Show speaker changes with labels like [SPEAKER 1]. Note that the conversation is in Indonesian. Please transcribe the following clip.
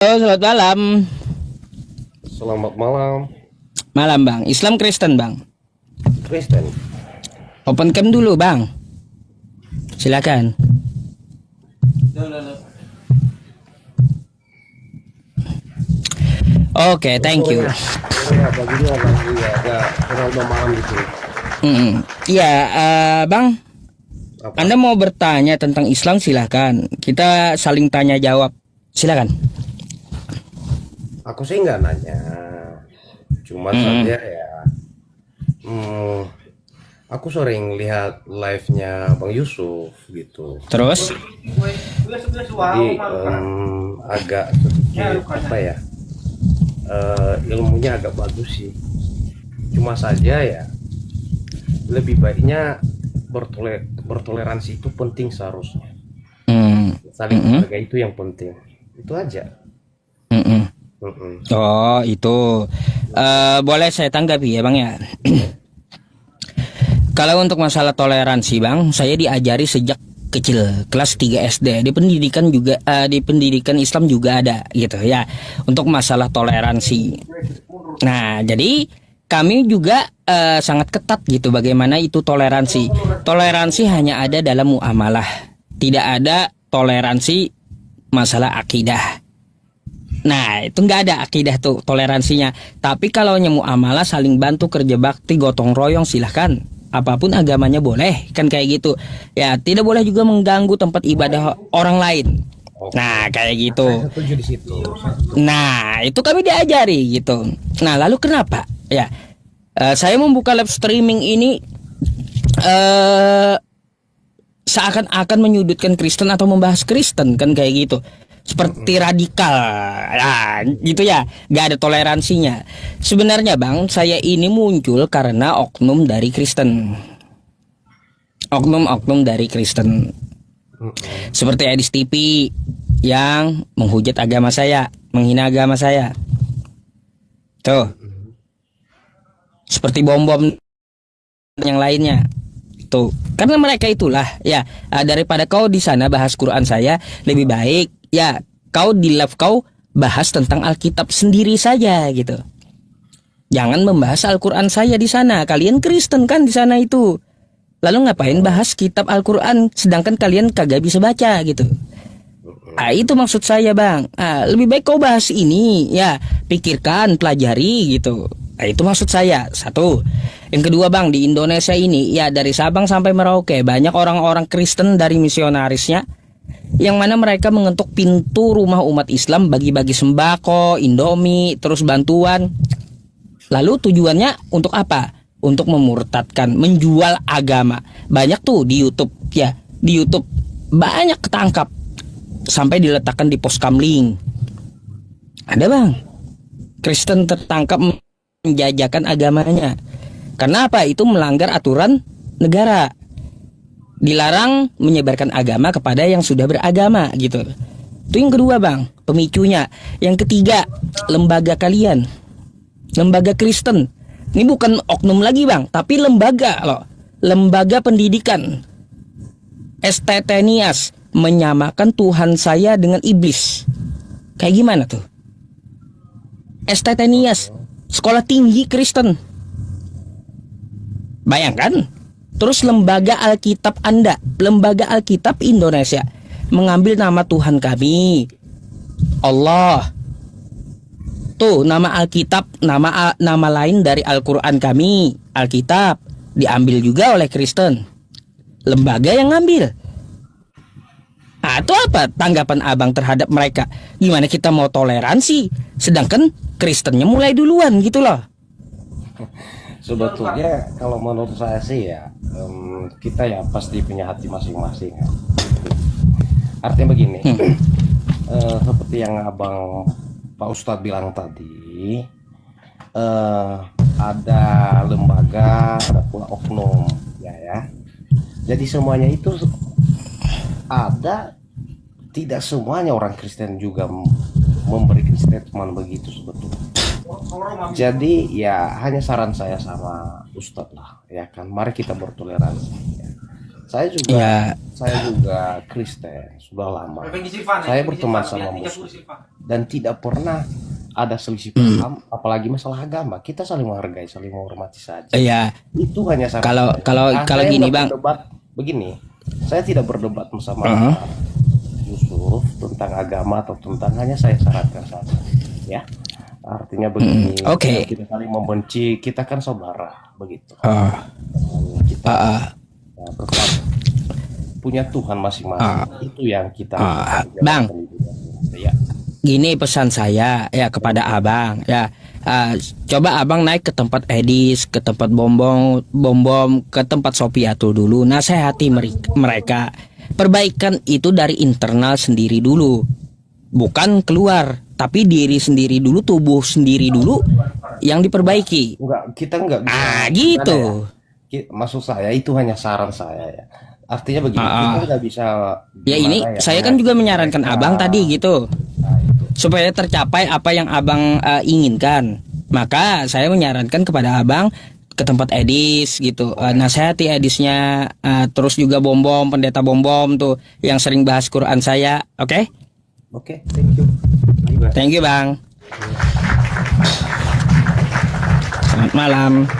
[SPEAKER 1] Halo, selamat malam.
[SPEAKER 2] Selamat malam.
[SPEAKER 1] Malam, Bang. Islam Kristen, Bang.
[SPEAKER 2] Kristen.
[SPEAKER 1] Open cam dulu, Bang. Silakan. Oke, thank you.
[SPEAKER 2] Baginya lagi agak terlalu malam gitu.
[SPEAKER 1] Iya, Bang.
[SPEAKER 2] Apa?
[SPEAKER 1] Anda mau bertanya tentang Islam, silakan. Kita saling tanya jawab. Silakan.
[SPEAKER 2] Aku sih nggak nanya, cuma saja ya. Aku sering lihat live-nya Bang Yusuf gitu.
[SPEAKER 1] Terus?
[SPEAKER 2] Jadi agak sedikit apa ya? Ilmunya agak bagus sih. Cuma saja ya, lebih baiknya bertoleransi itu penting seharusnya. Saling menghargai itu yang penting. Itu aja.
[SPEAKER 1] Oh, itu. Boleh saya tanggapi ya, Bang ya? Kalau untuk masalah toleransi, Bang, saya diajari sejak kecil, kelas 3 SD. Di pendidikan juga, di pendidikan Islam juga ada gitu ya, untuk masalah toleransi. Nah, jadi kami juga sangat ketat gitu bagaimana itu toleransi. Toleransi hanya ada dalam muamalah. Tidak ada toleransi masalah akidah. Nah, itu nggak ada akidah tuh toleransinya. Tapi kalau muamalah, saling bantu, kerja bakti, gotong royong, silahkan. Apapun agamanya boleh, kan kayak gitu. Ya, tidak boleh juga mengganggu tempat ibadah orang lain. Nah, kayak gitu.
[SPEAKER 2] Saya setuju di situ.
[SPEAKER 1] Nah, itu kami diajari gitu. Nah, lalu kenapa? Ya, saya membuka live streaming ini seakan-akan menyudutkan Kristen atau membahas Kristen, kan kayak gitu. Seperti radikal, nah, gitu ya, gak ada toleransinya. Sebenarnya, Bang, saya ini muncul karena oknum dari Kristen, oknum dari Kristen, seperti Edis TV yang menghujat agama saya, menghina agama saya, tuh, seperti bom-bom yang lainnya. Tuh, karena mereka itulah ya, daripada kau di sana bahas Quran saya, lebih baik ya kau di live kau bahas tentang Alkitab sendiri saja gitu. Jangan membahas Al-Quran saya di sana. Kalian Kristen kan di sana itu. Lalu ngapain bahas kitab Al-Quran sedangkan kalian kagak bisa baca gitu. Itu maksud saya, Bang. Lebih baik kau bahas ini ya, pikirkan, pelajari gitu. Itu maksud saya. Satu. Yang kedua, Bang, di Indonesia ini ya, dari Sabang sampai Merauke banyak orang-orang Kristen dari misionarisnya, yang mana mereka mengetuk pintu rumah umat Islam, bagi-bagi sembako, Indomie, terus bantuan. Lalu tujuannya untuk apa? Untuk memurtadkan, menjual agama. Banyak tuh di YouTube ya, di YouTube banyak ketangkap sampai diletakkan di pos kamling. Ada, Bang, Kristen tertangkap menjajakan agamanya. Karena apa? Itu melanggar aturan negara. Dilarang menyebarkan agama kepada yang sudah beragama gitu. Itu yang kedua, Bang, pemicunya. Yang ketiga, lembaga kalian, lembaga Kristen. Ini bukan oknum lagi, Bang, tapi lembaga loh. Lembaga pendidikan. STT Nias menyamakan Tuhan saya dengan iblis. Kayak gimana tuh? STT Nias, sekolah tinggi Kristen. Bayangkan. Terus lembaga Alkitab Anda, lembaga Alkitab Indonesia, mengambil nama Tuhan kami, Allah. Tuh, nama Alkitab, nama lain dari Al-Quran kami, Alkitab, diambil juga oleh Kristen. Lembaga yang ngambil. Itu apa tanggapan Abang terhadap mereka? Gimana kita mau toleransi, sedangkan Kristennya mulai duluan gitu loh.
[SPEAKER 2] Sebetulnya kalau menurut saya sih ya, kita ya pasti punya hati masing-masing ya. Artinya begini, seperti yang Abang Pak Ustadz bilang tadi, ada lembaga, ada pula oknum ya. Jadi semuanya itu ada, tidak semuanya orang Kristen juga memberikan statement begitu sebetulnya. Jadi ya hanya saran saya sama Ustadz lah ya kan, mari kita bertoleransi ya.
[SPEAKER 1] Ya.
[SPEAKER 2] Saya juga Kristen sudah lama. Saya berteman sama Muslim dan tidak pernah ada selisih paham, apalagi masalah agama. Kita saling menghargai, saling menghormati saja.
[SPEAKER 1] Iya.
[SPEAKER 2] Itu hanya saran
[SPEAKER 1] Kalau
[SPEAKER 2] saya.
[SPEAKER 1] kalau kalau
[SPEAKER 2] Saya
[SPEAKER 1] gini
[SPEAKER 2] nggak
[SPEAKER 1] Bang.
[SPEAKER 2] berdebat begini. Saya tidak berdebat sama Yusuf tentang agama atau tentang, hanya saya sarankan saja. Ya. Artinya begini.
[SPEAKER 1] Oke.
[SPEAKER 2] Kita saling membenci, kita kan saudara, begitu. Kita tetap punya Tuhan masing-masing. Itu yang kita
[SPEAKER 1] Bang.
[SPEAKER 2] Ya.
[SPEAKER 1] Gini pesan saya ya kepada Abang ya. Coba Abang naik ke tempat Edis, ke tempat bom, ke tempat Sopiatul dulu. Nasihati mereka. Perbaikan itu dari internal sendiri dulu. Bukan keluar, tapi diri sendiri dulu, tubuh sendiri dulu yang diperbaiki.
[SPEAKER 2] Kita enggak bisa.
[SPEAKER 1] Gitu.
[SPEAKER 2] Ya? Maksud saya itu hanya saran saya ya. Artinya begini, kita nggak bisa.
[SPEAKER 1] Ya ini saya kan juga menyarankan Abang tadi gitu. Supaya tercapai apa yang Abang inginkan. Maka saya menyarankan kepada Abang ke tempat Edis gitu. Nasihati Edisnya, terus juga pendeta bom tuh yang sering bahas Quran saya, oke?
[SPEAKER 2] Oke, thank you.
[SPEAKER 1] Thank you, Bang. Selamat malam.